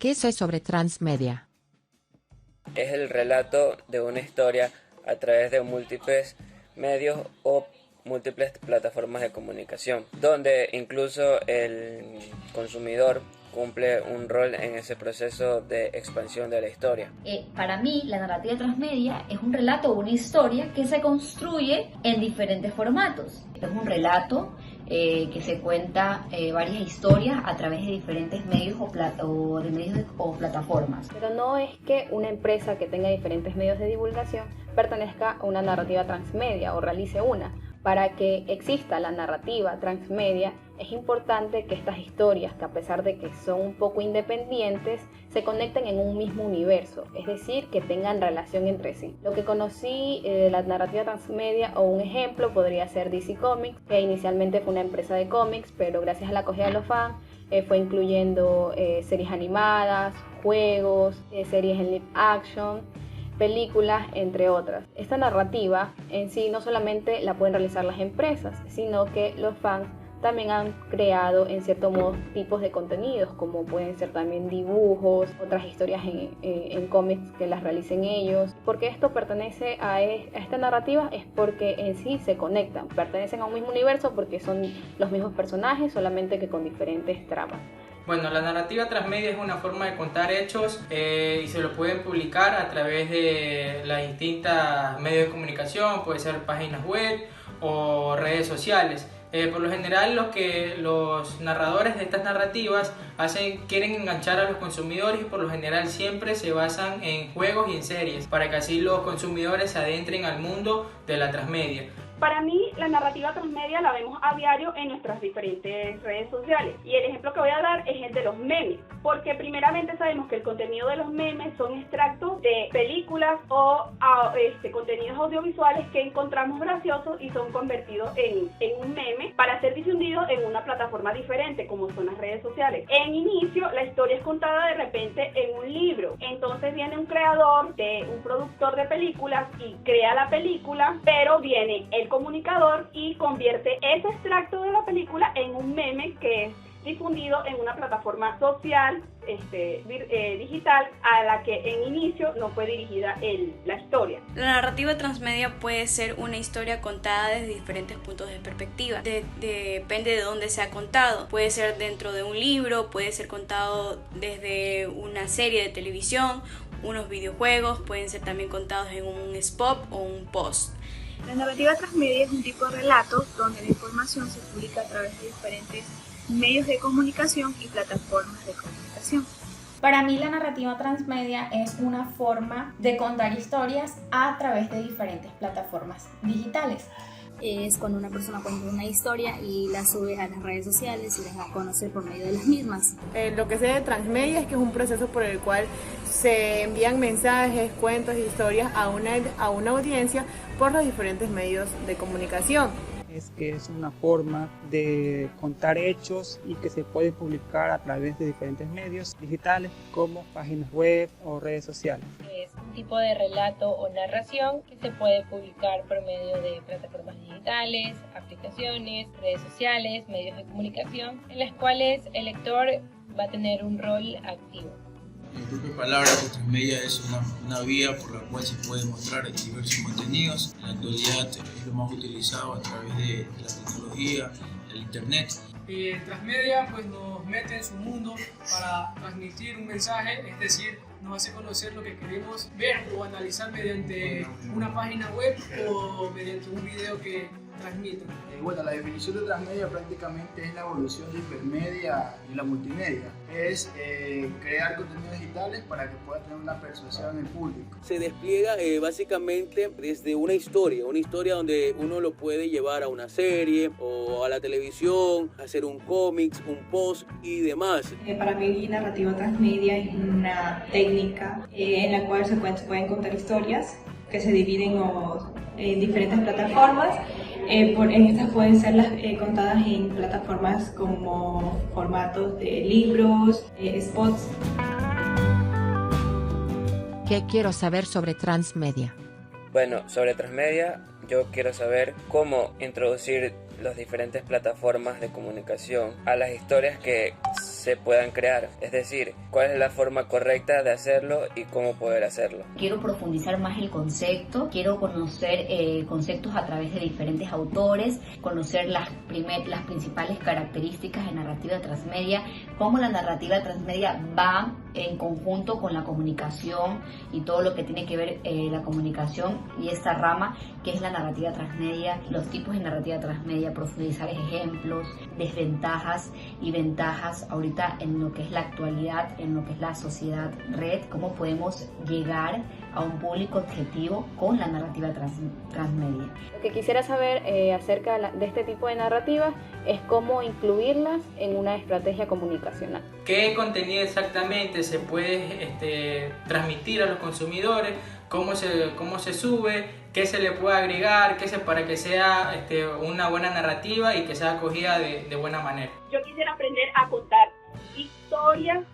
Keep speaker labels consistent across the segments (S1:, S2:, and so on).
S1: ¿Qué sé sobre transmedia?
S2: Es el relato de una historia a través de múltiples medios o múltiples plataformas de comunicación, donde incluso el consumidor cumple un rol en ese proceso de expansión de la historia.
S3: Para mí, la narrativa transmedia es un relato o una historia que se construye en diferentes formatos. Es un relato que se cuenta varias historias a través de diferentes medios o plataformas.
S4: Pero no es que una empresa que tenga diferentes medios de divulgación pertenezca a una narrativa transmedia o realice una. Para que exista la narrativa transmedia, es importante que estas historias, que a pesar de que son un poco independientes, se conecten en un mismo universo, es decir, que tengan relación entre sí. Lo que conocí de la narrativa transmedia, o un ejemplo, podría ser DC Comics, que inicialmente fue una empresa de cómics, pero gracias a la acogida de los fans, fue incluyendo series animadas, juegos, series en live action, películas, entre otras. Esta narrativa en sí no solamente la pueden realizar las empresas, sino que los fans también han creado en cierto modo tipos de contenidos, como pueden ser también dibujos, otras historias en cómics que las realicen ellos. Porque esto pertenece a esta narrativa es porque en sí se conectan, pertenecen a un mismo universo porque son los mismos personajes, solamente que con diferentes tramas.
S5: Bueno, la narrativa transmedia es una forma de contar hechos y se lo pueden publicar a través de las distintas medios de comunicación, puede ser páginas web o redes sociales. Por lo general los narradores de estas narrativas quieren enganchar a los consumidores y por lo general siempre se basan en juegos y en series para que así los consumidores se adentren al mundo de la transmedia.
S6: Para mí, la narrativa transmedia la vemos a diario en nuestras diferentes redes sociales. Y el ejemplo que voy a dar es el de los memes. Porque primeramente sabemos que el contenido de los memes son extractos de películas o contenidos audiovisuales que encontramos graciosos y son convertidos en un meme para ser difundidos en una plataforma diferente, como son las redes sociales. En inicio, la historia es contada de repente en un libro. Entonces viene un productor de películas y crea la película, pero viene el comunicador y convierte ese extracto de la película en un meme que es difundido en una plataforma social digital a la que en inicio no fue dirigida la historia.
S7: La narrativa transmedia puede ser una historia contada desde diferentes puntos de perspectiva. Depende de dónde sea contado. Puede ser dentro de un libro, puede ser contado desde una serie de televisión, unos videojuegos, pueden ser también contados en un spot o un post.
S8: La narrativa transmedia es un tipo de relato donde la información se publica a través de diferentes medios de comunicación y plataformas de comunicación.
S9: Para mí la narrativa transmedia es una forma de contar historias a través de diferentes plataformas digitales.
S10: Es cuando una persona cuenta una historia y la sube a las redes sociales y las da a conocer por medio de las mismas.
S11: Lo que sé de transmedia es que es un proceso por el cual se envían mensajes, cuentos, historias a una audiencia por los diferentes medios de comunicación.
S12: Es que es una forma de contar hechos y que se puede publicar a través de diferentes medios digitales como páginas web o redes sociales.
S13: Es un tipo de relato o narración que se puede publicar por medio de plataformas digitales, aplicaciones, redes sociales, medios de comunicación, en las cuales el lector va a tener un rol activo.
S14: En propias palabras, transmedia es una vía por la cual se pueden mostrar diversos contenidos. En la actualidad es lo más utilizado a través de la tecnología, del internet.
S15: Transmedia pues nos mete en su mundo para transmitir un mensaje, es decir, nos hace conocer lo que queremos ver o analizar mediante una página web o mediante un video que transmite.
S16: Bueno, la definición de transmedia prácticamente es la evolución de hipermedia y la multimedia. Es crear contenidos digitales para que pueda tener una persuasión en el público.
S17: Se despliega básicamente desde una historia donde uno lo puede llevar a una serie o a la televisión, hacer un cómic, un post y demás.
S18: Para mí narrativa transmedia es una técnica en la cual se pueden contar historias que se dividen en diferentes plataformas. Estas pueden ser contadas en plataformas como formatos de libros, spots.
S1: ¿Qué quiero saber sobre transmedia?
S2: Bueno, sobre transmedia yo quiero saber cómo introducir las diferentes plataformas de comunicación a las historias que se puedan crear, es decir, cuál es la forma correcta de hacerlo y cómo poder hacerlo.
S3: Quiero profundizar más el concepto, quiero conocer conceptos a través de diferentes autores, conocer las principales características de narrativa transmedia, cómo la narrativa transmedia va en conjunto con la comunicación y todo lo que tiene que ver la comunicación y esta rama que es la narrativa transmedia, los tipos de narrativa transmedia, profundizar ejemplos, desventajas y ventajas ahorita en lo que es la actualidad, en lo que es la sociedad red, cómo podemos llegar a un público objetivo con la narrativa transmedia.
S4: Lo que quisiera saber acerca de este tipo de narrativas es cómo incluirlas en una estrategia comunicacional.
S5: ¿Qué contenido exactamente se puede transmitir a los consumidores? ¿Cómo se sube? ¿Qué se le puede agregar? Para que sea una buena narrativa y que sea acogida de buena manera?
S6: Yo quisiera aprender a contar historias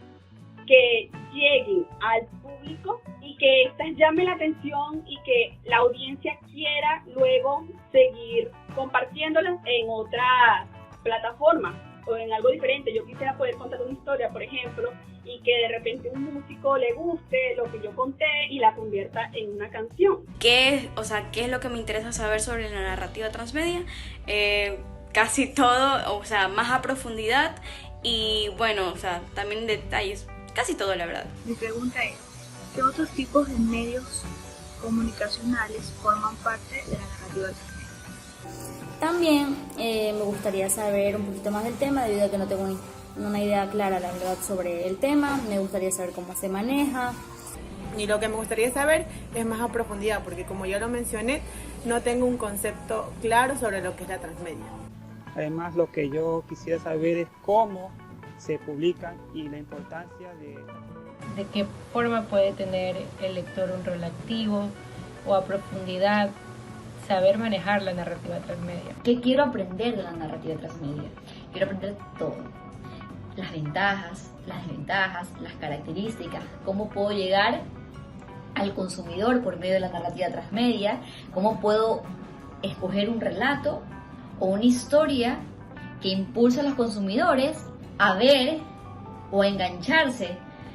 S6: que lleguen al público y que estas llamen la atención y que la audiencia quiera luego seguir compartiéndolas en otras plataformas o en algo diferente. Yo quisiera poder contar una historia, por ejemplo, y que de repente un músico le guste lo que yo conté y la convierta en una canción.
S7: ¿Qué es lo que me interesa saber sobre la narrativa transmedia? Casi todo, más a profundidad y también detalles, casi todo, la verdad.
S8: Mi pregunta es, ¿qué otros tipos de medios comunicacionales forman parte de la narrativa transmedia?
S10: También me gustaría saber un poquito más del tema, debido a que no tengo una idea clara, la verdad, sobre el tema. Me gustaría saber cómo se maneja.
S11: Y lo que me gustaría saber es más a profundidad, porque como ya lo mencioné, no tengo un concepto claro sobre lo que es la transmedia.
S12: Además, lo que yo quisiera saber es cómo se publican y la importancia
S13: de qué forma puede tener el lector un rol activo o a profundidad, saber manejar la narrativa transmedia.
S3: ¿Qué quiero aprender de la narrativa transmedia? Quiero aprender todo. Las ventajas, las desventajas, las características, cómo puedo llegar al consumidor por medio de la narrativa transmedia, cómo puedo escoger un relato o una historia que impulse a los consumidores a ver o a engancharse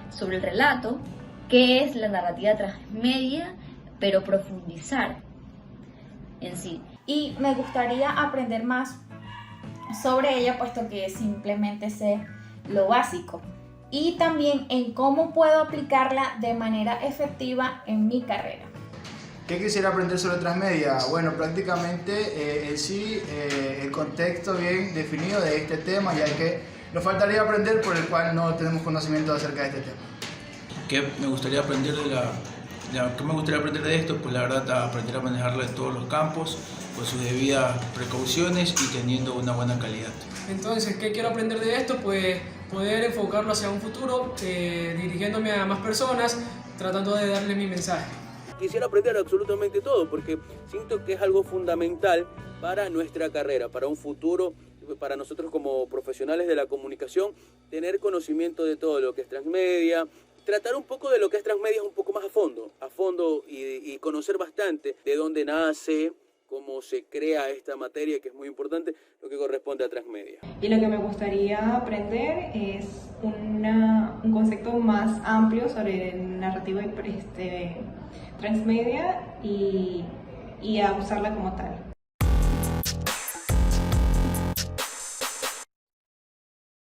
S3: sobre el relato, qué es la narrativa transmedia, pero profundizar en sí.
S9: Y me gustaría aprender más sobre ella, puesto que simplemente sé lo básico. Y también en cómo puedo aplicarla de manera efectiva en mi carrera.
S16: ¿Qué quisiera aprender sobre transmedia? Bueno, prácticamente el contexto bien definido de este tema, ya que nos faltaría aprender por el cual no tenemos conocimiento acerca de este tema.
S14: ¿Qué me gustaría aprender de esto? Pues la verdad, aprender a manejarlo en todos los campos, con sus debidas precauciones y teniendo una buena calidad.
S15: Entonces, ¿qué quiero aprender de esto? Pues poder enfocarlo hacia un futuro, dirigiéndome a más personas, tratando de darle mi mensaje.
S17: Quisiera aprender absolutamente todo, porque siento que es algo fundamental para nuestra carrera, para un futuro, para nosotros como profesionales de la comunicación, tener conocimiento de todo lo que es transmedia, tratar un poco de lo que es transmedia un poco más a fondo y conocer bastante de dónde nace, cómo se crea esta materia, que es muy importante, lo que corresponde a transmedia.
S18: Y lo que me gustaría aprender es un concepto más amplio sobre narrativa transmedia y a usarla como tal.